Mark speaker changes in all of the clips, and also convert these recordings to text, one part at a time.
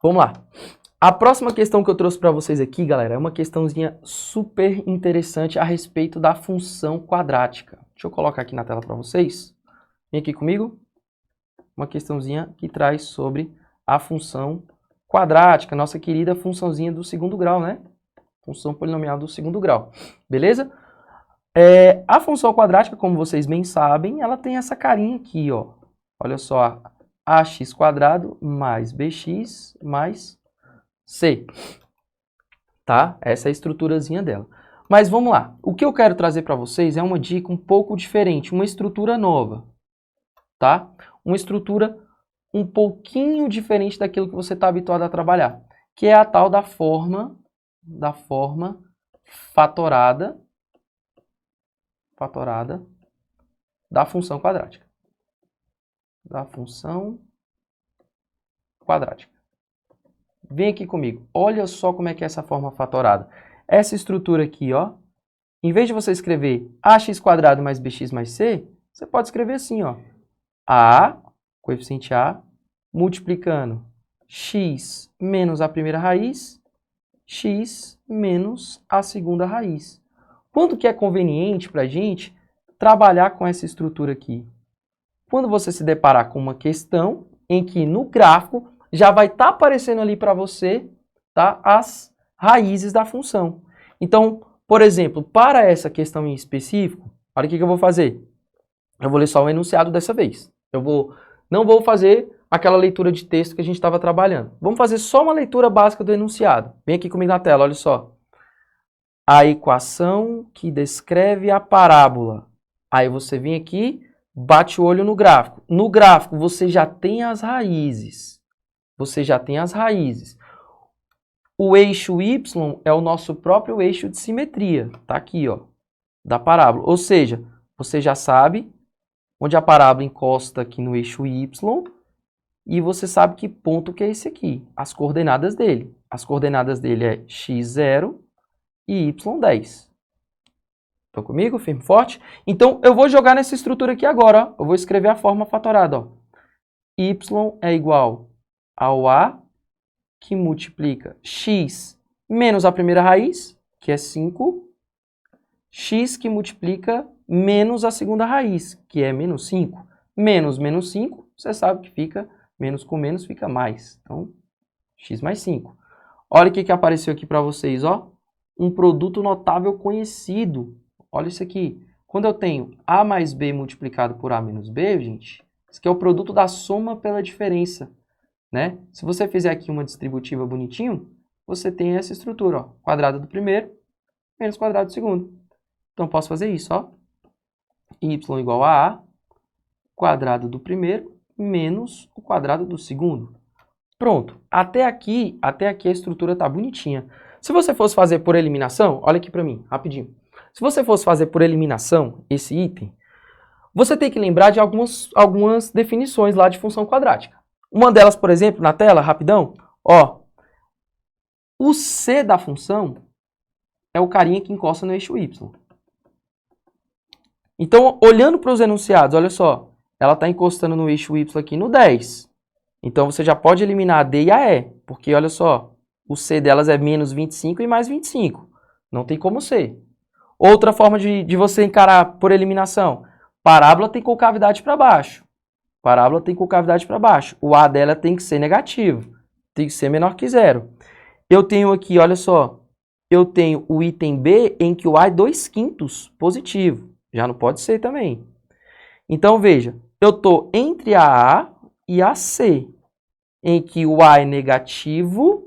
Speaker 1: Vamos lá. A próxima questão que eu trouxe para vocês aqui, galera, é uma questãozinha super interessante a respeito da função quadrática. Deixa eu colocar aqui na tela para vocês. Vem aqui comigo. Uma questãozinha que traz sobre a função quadrática, nossa querida funçãozinha do segundo grau, né? Função polinomial do segundo grau. Beleza? A função quadrática, como vocês bem sabem, ela tem essa carinha aqui, ó. Olha só, ax quadrado mais bx mais c. Tá? Essa é a estruturazinha dela. Mas vamos lá. O que eu quero trazer para vocês é uma dica um pouco diferente, uma estrutura nova. Tá? Uma estrutura um pouquinho diferente daquilo que você está habituado a trabalhar, que é a tal da forma fatorada da função quadrática. Da função quadrática. Vem aqui comigo. Olha só como é que é essa forma fatorada. Essa estrutura aqui, ó. Em vez de você escrever ax quadrado mais bx mais c, você pode escrever assim, ó. A, coeficiente A, multiplicando x menos a primeira raiz, x menos a segunda raiz. Quando que é conveniente para a gente trabalhar com essa estrutura aqui? Quando você se deparar com uma questão em que no gráfico já vai estar aparecendo ali para você, tá, as raízes da função. Então, por exemplo, para essa questão em específico, olha o que eu vou fazer. Eu vou ler só o enunciado dessa vez. Não vou fazer aquela leitura de texto que a gente estava trabalhando. Vamos fazer só uma leitura básica do enunciado. Vem aqui comigo na tela, olha só. A equação que descreve a parábola. Aí você vem aqui, bate o olho no gráfico. No gráfico você já tem as raízes. O eixo y é o nosso próprio eixo de simetria. Tá aqui, ó, da parábola. Ou seja, você já sabe onde a parábola encosta aqui no eixo y, e você sabe que ponto que é esse aqui, as coordenadas dele. As coordenadas dele é x0 e y10. Estão comigo? Firme e forte? Então, eu vou jogar nessa estrutura aqui agora, ó. Eu vou escrever a forma fatorada, ó. Y é igual ao A, que multiplica x menos a primeira raiz, que é 5, x que multiplica menos a segunda raiz, que é menos 5. Menos 5, você sabe que fica, menos com menos fica mais. Então, x mais 5. Olha o que apareceu aqui para vocês, ó. Um produto notável conhecido. Olha isso aqui. Quando eu tenho a mais b multiplicado por a menos b, gente, isso aqui é o produto da soma pela diferença, né? Se você fizer aqui uma distributiva bonitinho, você tem essa estrutura, ó. Quadrado do primeiro menos quadrado do segundo. Então, posso fazer isso, ó. Y igual a A, quadrado do primeiro, menos o quadrado do segundo. Pronto. Até aqui a estrutura tá bonitinha. Se você fosse fazer por eliminação, olha aqui para mim, rapidinho. Se você fosse fazer por eliminação esse item, você tem que lembrar de algumas definições lá de função quadrática. Uma delas, por exemplo, na tela, rapidão, ó. O c da função é o carinha que encosta no eixo y. Então, olhando para os enunciados, olha só, ela está encostando no eixo y aqui no 10. Então, você já pode eliminar a d e a e, porque, olha só, o c delas é menos 25 e mais 25. Não tem como ser. Outra forma de você encarar por eliminação, parábola tem concavidade para baixo. O a dela tem que ser negativo, tem que ser menor que zero. Eu tenho aqui, olha só, eu tenho o item b em que o a é 2/5 positivo. Já não pode ser também. Então, veja, eu estou entre a A e a C, em que o A é negativo,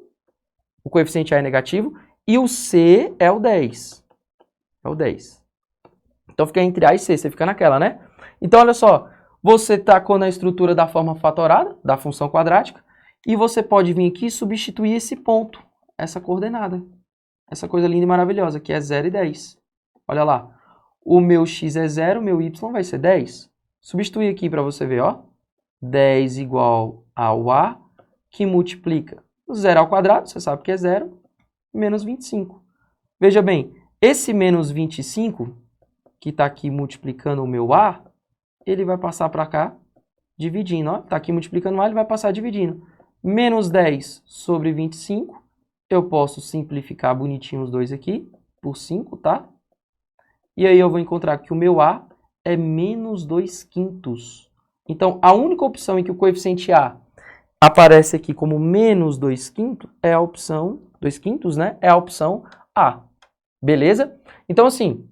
Speaker 1: o coeficiente A é negativo, e o C é o 10. Então, fica entre A e C, você fica naquela, né? Então, olha só, você tacou na estrutura da forma fatorada, da função quadrática, e você pode vir aqui e substituir esse ponto, essa coordenada. Essa coisa linda e maravilhosa, que é 0 e 10. Olha lá. O meu x é 0, o meu y vai ser 10. Substituir aqui para você ver, ó. 10 igual ao A, que multiplica 0 ao quadrado, você sabe que é 0, menos 25. Veja bem, esse menos 25, que está aqui multiplicando o meu A, ele vai passar para cá, dividindo. Está aqui multiplicando A, ele vai passar dividindo. Menos 10 sobre 25. Eu posso simplificar bonitinho os dois aqui, por 5, tá? E aí eu vou encontrar que o meu A é menos 2/5. Então, a única opção em que o coeficiente A aparece aqui como menos 2/5 é a opção, 2/5, né? É a opção A. Beleza? Então, assim,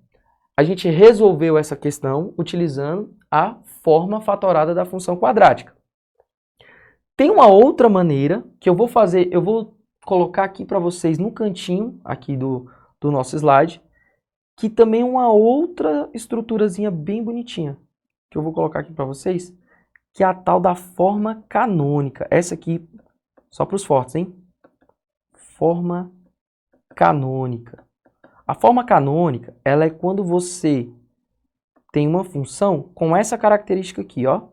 Speaker 1: a gente resolveu essa questão utilizando a forma fatorada da função quadrática. Tem uma outra maneira que eu vou fazer, eu vou colocar aqui para vocês no cantinho aqui do nosso slide, que também é uma outra estruturazinha bem bonitinha, que eu vou colocar aqui para vocês, que é a tal da forma canônica. Essa aqui, só para os fortes, hein? Forma canônica. A forma canônica, ela é quando você tem uma função com essa característica aqui, ó.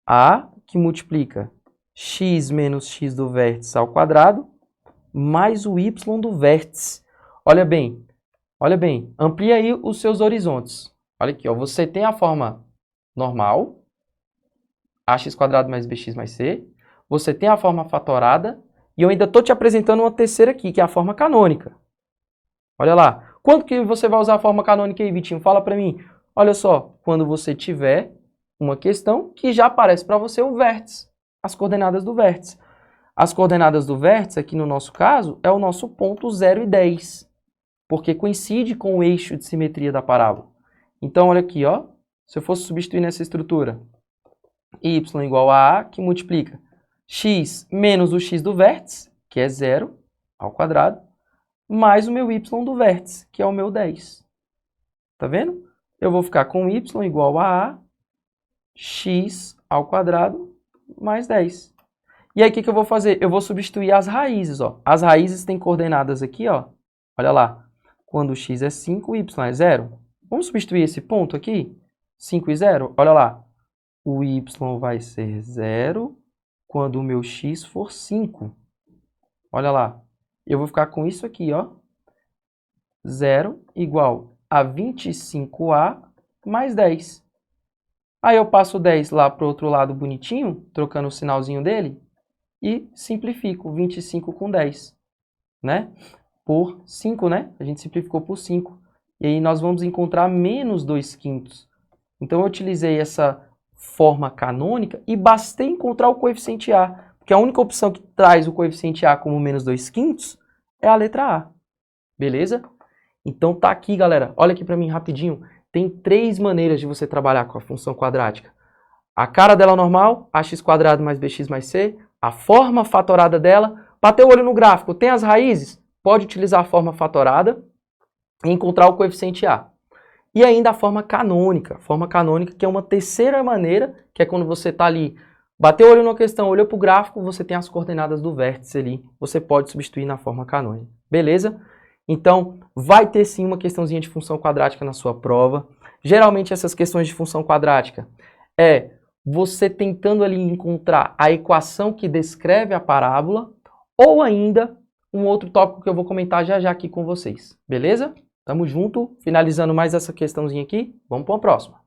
Speaker 1: A que multiplica x menos x do vértice ao quadrado, mais o y do vértice. Olha bem, amplia aí os seus horizontes. Olha aqui, ó, você tem a forma normal, ax quadrado mais bx mais c. Você tem a forma fatorada, e eu ainda estou te apresentando uma terceira aqui, que é a forma canônica. Olha lá, quando que você vai usar a forma canônica aí, Vitinho? Fala para mim. Olha só, quando você tiver uma questão que já aparece para você o vértice, as coordenadas do vértice. As coordenadas do vértice, aqui no nosso caso, é o nosso ponto 0 e 10, porque coincide com o eixo de simetria da parábola. Então, olha aqui, ó, se eu fosse substituir nessa estrutura, y igual a que multiplica x menos o x do vértice, que é 0 ao quadrado, mais o meu y do vértice, que é o meu 10. Tá vendo? Eu vou ficar com y igual a x ao quadrado mais 10. E aí, o que eu vou fazer? Eu vou substituir as raízes, ó. As raízes têm coordenadas aqui, ó. Olha lá. Quando o x é 5, o y é 0. Vamos substituir esse ponto aqui? 5 e 0? Olha lá. O y vai ser 0 quando o meu x for 5. Olha lá. Eu vou ficar com isso aqui, ó. 0 igual a 25a mais 10. Aí eu passo o 10 lá para o outro lado bonitinho, trocando o sinalzinho dele, e simplifico 25 com 10, né? Por 5, né? A gente simplificou por 5. E aí nós vamos encontrar menos 2/5. Então eu utilizei essa forma canônica e bastei encontrar o coeficiente A, porque a única opção que traz o coeficiente A como menos 2/5 é a letra A. Beleza? Então tá aqui, galera. Olha aqui para mim rapidinho. Tem 3 maneiras de você trabalhar com a função quadrática. A cara dela normal, ax quadrado mais bx mais c. A forma fatorada dela. Bateu o olho no gráfico, tem as raízes? Pode utilizar a forma fatorada e encontrar o coeficiente A. E ainda a forma canônica. Forma canônica que é uma terceira maneira, que é quando você está ali, bateu o olho numa questão, olhou para o gráfico, você tem as coordenadas do vértice ali. Você pode substituir na forma canônica. Beleza? Então, vai ter sim uma questãozinha de função quadrática na sua prova. Geralmente essas questões de função quadrática é você tentando ali encontrar a equação que descreve a parábola ou ainda um outro tópico que eu vou comentar já já aqui com vocês. Beleza? Tamo junto. Finalizando mais essa questãozinha aqui. Vamos para a próxima.